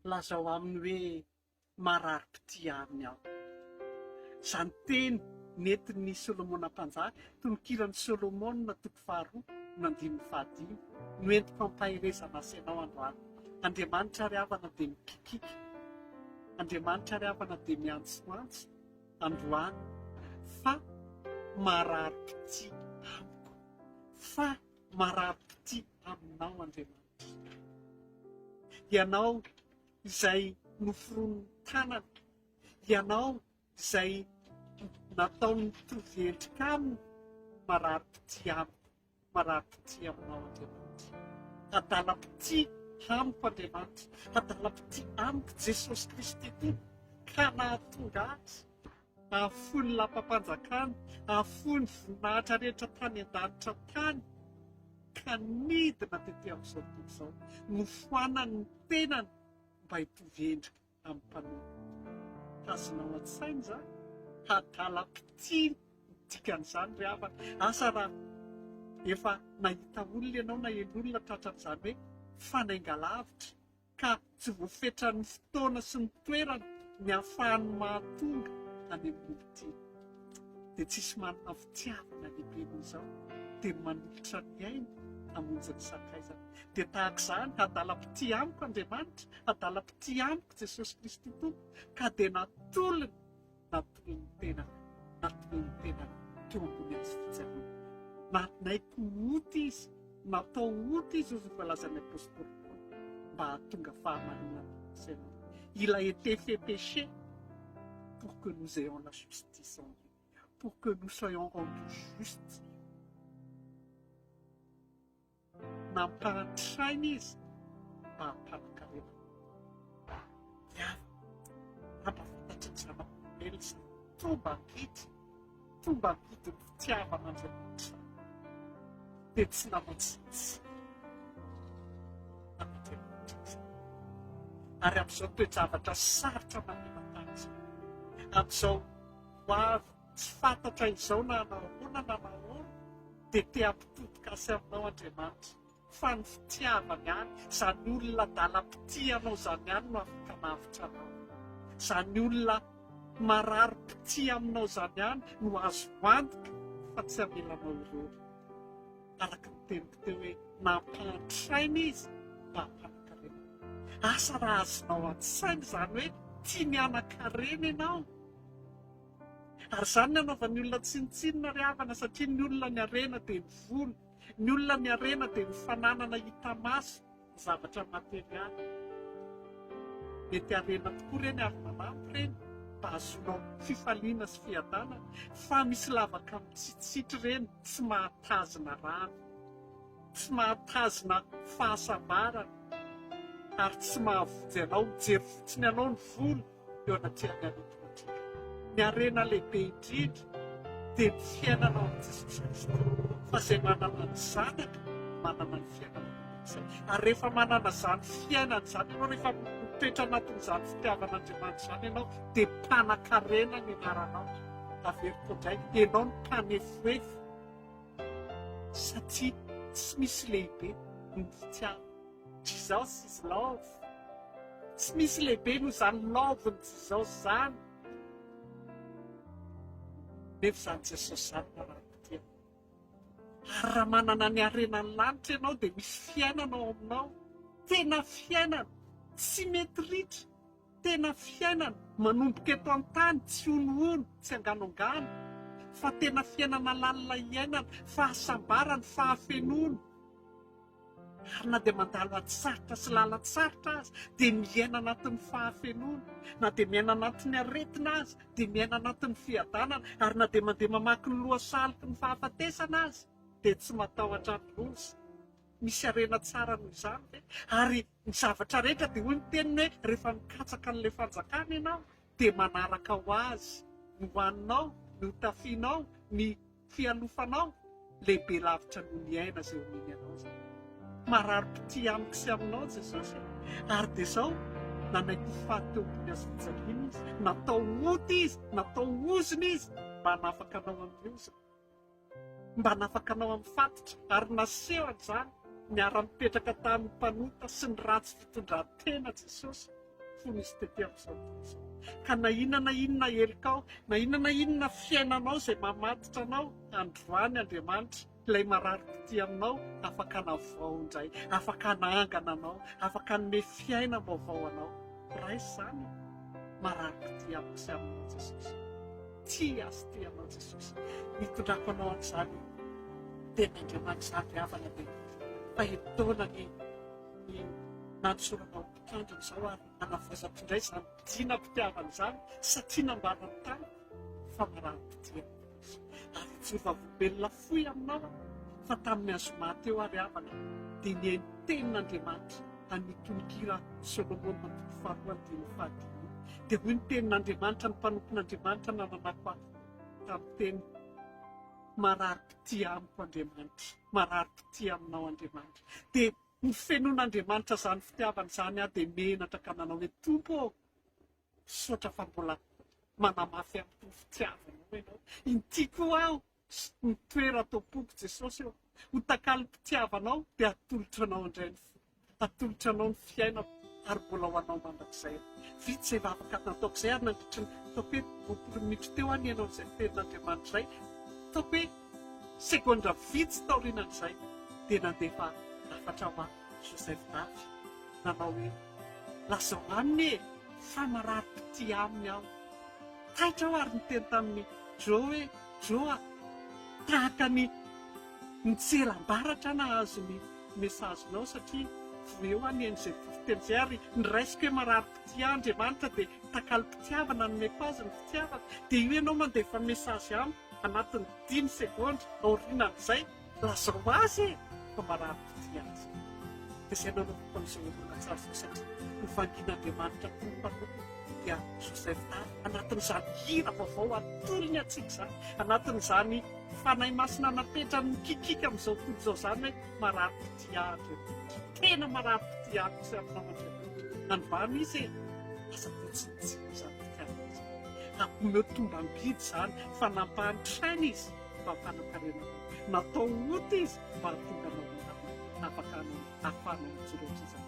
lazao aminy hoe marari-pity aminy aho. Zany teny nentin'ny Solomona mpanjaka toy ny kiran'ny Solomona toko faharoa no 5:5 no entiko ampahirezana asenao androany. Andriamanitra ry havana dia mikikika, Andriamanitra ry havana dia miantsoantso androany, fa marari-pity amiko, fa marari-pity aminao Andriamanitra. Ianao izay noforonin'ny tanana, ianao izay nataony mitovy endrika aminy, marari-pity amiko, marari-pity aminao Andriamanitra. Adalam-pity amiko Andriamanitra, adalam-pity amiko Jesosy Kristy tompoko, ka nahatonga azy ahafony lampa-panjakana, ahafony voninahitra rehetra tany an-danitra tany, ka nidina tetỳ amin'izao tontolo izao, nofoanany ny tenany mba hitovy endrika amin'ny mpanoana. Azonao an-tsaina zany, adalam-pity ny dikan'izany ry havana. Asa raha efa nahita olona ianao na en'olona tratran'izany hoe fanaingalavitra, ka tsy voafetran'ny fotoana sy ny toerana ny ahafahany mahatonga any amin'olo ty, dia tsisy manana fitiavana lehibe noho izao, dia manolotra ny aina hamonjy ny sakaizana. Dia tahaka izany, adalam-pity amiko Andriamanitra, adalam-pity amiko Jesosy Kristy tompoko, ka dia natolony tenana, natolony tenana teo ambony azy fijaliana. Naiko ota izy, natao ota izy ozy voalazan'ny apôstôly Paoly mba hahatonga fahamarinana sainao. Il a été fait péché pour que nous ayons la justice en lui, pour que nous soyons rendus justes. Nampahanitraina izy mba hampanakarena. Raha fantatry ny zanak'olombelona izany, tomba ankidy ny fitiavana Andriamanitra, dia tsy namontsitsy an'Andriamanitra izany. Ary amin'izao toe-javatra sarotra manena tahaka izao, amin'izao ho avy tsy fantatra izao na nahoana na nahoana, dia te hampitodika asy aminao Andriamanitra, fa ny fitiavany ihany, izany olona adalam-pity anao izany ihany no afaka navitra anao, izany olona marari-pity aminao izany ihany no azo antoka fa tsy hamelanao ireo. Araka ny teniko teo hoe nampahantraina izy mba hampanakarena. Asa raha azonao an-tsaina izany hoe tia mianakarena ianao. Ary izany no anaovan'ny olona tsinitsinina ry havana, satria ny olona ny harena dia ny vola, ny olona ny harena dia ny fananana hita maso ny zavatra materialy. Mety harena tokoa ireny ary manampy ireny mba azonao fifaliana sy fiadanana, fa misy lavaka mitsitsitra ireny tsy mahatazona rano, tsy mahatazona fahasambarana, ary tsy mahavotsy ianao mijery fotsiny ianao ny vola eo anaty an'Andriamanitra. Ny harena lehibe indrindra dia ny fiainanao amin'ny Jesosy Kristy, fa izay manana ny zanaka manana ny fiainana izay. Ary rehefa manana izany fiainana izany ianao, rehefa mitoetra anatin'izany fitiavan'Andriamanitra izany ianao, dia mpanan-karena ny anaranao. Averiko indray, ianao ny mpanefoefo, satria tsy misy lehibe no fitiavana. Jesus is love. Tsy misy lehibe no izany love-ny Jesus izany. Nefa izany Jesosy izany marari-pity. Ary raha manana ny harenany lanitra ianao dia misy fiainana ao aminao, tena fiainana tsy mety ritra, tena fiainana manomboka eto an-tany, tsy honohono, tsy anganongano, fa tena fiainana lalina iainana, fahasambarana, fahafenoana. Ary na dia mandalo atsarotra sy lalatsarotra azy, dia miaina anatin'ny fahafenoana, na dia miaina anatin'ny aretina azy, dia miaina anatin'ny fiadanana, ary na dia mandeha mamaky ny lohasaliky ny fahafatesana azy, dia tsy matahotra ny loza. Misy harena tsara noho izany ve? Ary ny zavatra rehetra dia hoy ny teniny hoe rehefa mikatsaka n'ilay fanjakana ianao, dia manaraka ho azy ny hohaninao, ny hotafianao, ny fialofanao, lehibe lavitra noho ny aina izay omeny anao izany. Marari-pity amiko sy aminao Jesosy, ary dia izao nanaiko faty teo ambony azy fijaliana izy, natao ota izy, natao ozina izy mba hanafaka anao amin'ny ozina, mba hanafaka anao amin'ny fatitra, ary naseho an'izany niara-mipetraka tamin'ny mpanota sy ny ratsy fitondran-tena Jesosy, fony izy tety amin'izao tontolo izao. Ka na inona helikao, na inona fiainanao izay mamatotra anao, androany Andriamanitra ilay marari-pity aminao, afaka hanavao indray, afaka hanangana anao, afaka hanome fiaina vaovao anao. Raha izany marari-pity amiko sy aminao Jesosy. Tia azy tia anao Jesosy. Nitondrako anao an'izany tena Andriamanitra zavy dia fahetoana ny nanotsoranao mpitandrina izao ary hanavozako indray izany pitiana-pitiavana izany satria nambara ny tany fa marari-pity aminao. Ary jorovavelona fohy aminao fa tamin'ny azoma teo ary havana dia ny tenin'Andriamanitra anitonikira Solomona faharoa dia hoy ny tenin'Andriamanitra ny mpanompon'Andriamanitra nananako ahy tamin'ny teny marari-pity amiko Andriamanitra, marari-pity aminao Andriamanitra. Dia ny fenon'Andriamanitra izany fitiavana izany aho dia menatra ka nanao hoe Tompo, saotra fa mbola manamafy amin'ny fitiavanao ianao. Intiako aho ny toera tompoko Jesosy eo, ho takalo mpitiavanao dia atolotra anao indray atolotra anao ny fiaina ary mbola ho anao mandrakizay. Vitsy izay vavaka nataoko izay ary nandritra ny ataoko hoe 20 minitra teo any ianao izay tenin'Andriamanitra izay. Ataoko hoe sekondra vitsy taorianan'izay dia nandefa lafatra ho ahy Joseph Davy nanao hoe lazao aminy fa marari-pity aminy aho. Taitra aho ary niteny tamin'ny Jo hoe Jo tahaka ny mitseram-baratra nahazo ny mesazinao satria voeo any en'izay fiteny izay ary niraisiko hoe marari-pity Andriamanitra dia takalo-pitiavana nomeko azy ny fitiavana. Dia io ianao mandefa mesazy amiko anatin'ny 5 sekondra aorianan'izay lazao azy fa marari-pity azy. Dia izay nanao amin'izao olona tsara izao satria ny vangin'Andriamanitra mpanompanompy dia Joseph Davy anatin'izany hira vaovao atolony atsika izany, anatin'izany fanahy masina napetra mikikika amin'izao tontolo izao izany hoe marari-pity Andriamanitra, tena marari-pity amiko sy aminao Andriamanitra. Androany izy asa tetsitsika izany fitiavana izany. Ampomeo tombam-bidy izany fa nampahanitraina izy mba mpanankarenana. Natao ota izy mba hatonga anao afaka ahafahanao mijoroatra izany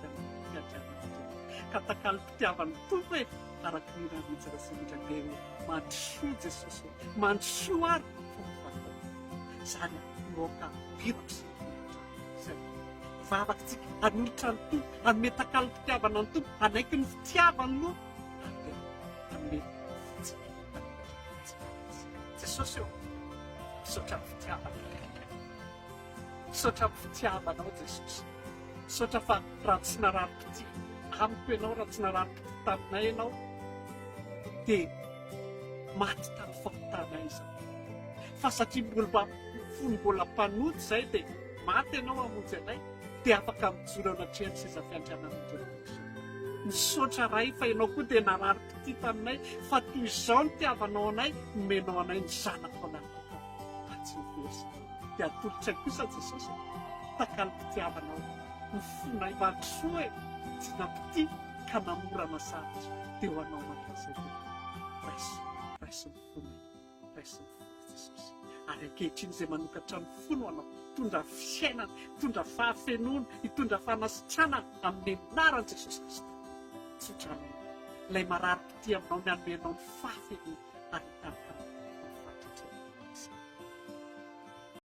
ka takalo mpitiavana tompo hoe araka ny rahavitsara sy indrandeha hoe mandrosoa Jesosy, mandrosoa ary fomba izany moka birako sy vavakantsika hanolotra ny tompo, hanome takalo mpitiavana ny tompo, hanaiky ny fitiavany moa hanome Jesosy eo misaotra ny fitiavana, misaotra ny fitiavanao Jesosy, misaotra fa raha tsy narari-pity amiko ianao, raha tsy narari-pity taminay ianao dia maty tamin'ny fahotana izany. Fa satria mbola mpanody izay dia maty ianao hamonjy anay dia afaka mijoro anatrehany seza fiandrianan'Andriamanitra. Misaotra ray fa ianao koa dia narari-pity taminay fa toy izao ny tiavanao anay, nomenao anay ny zanako anankiray atsy dia atolotra kosa Jesosy takalo mpitiavanao ny fonay mandrosoa tsy nampity ka namorana saratra dia ho anao mandrazay raiso ny fonay, raiso ny fony Jesosy. Ary ankehitriny izay manokatra ny fony ho anao, hitondra fiainana, hitondra fahafenoana, hitondra fanasitrana amin'ny anaran'i Jesosy Kristy. Tsotranao ilay marari-pity aminao ny anomenao ny fahafenoana ary hitarika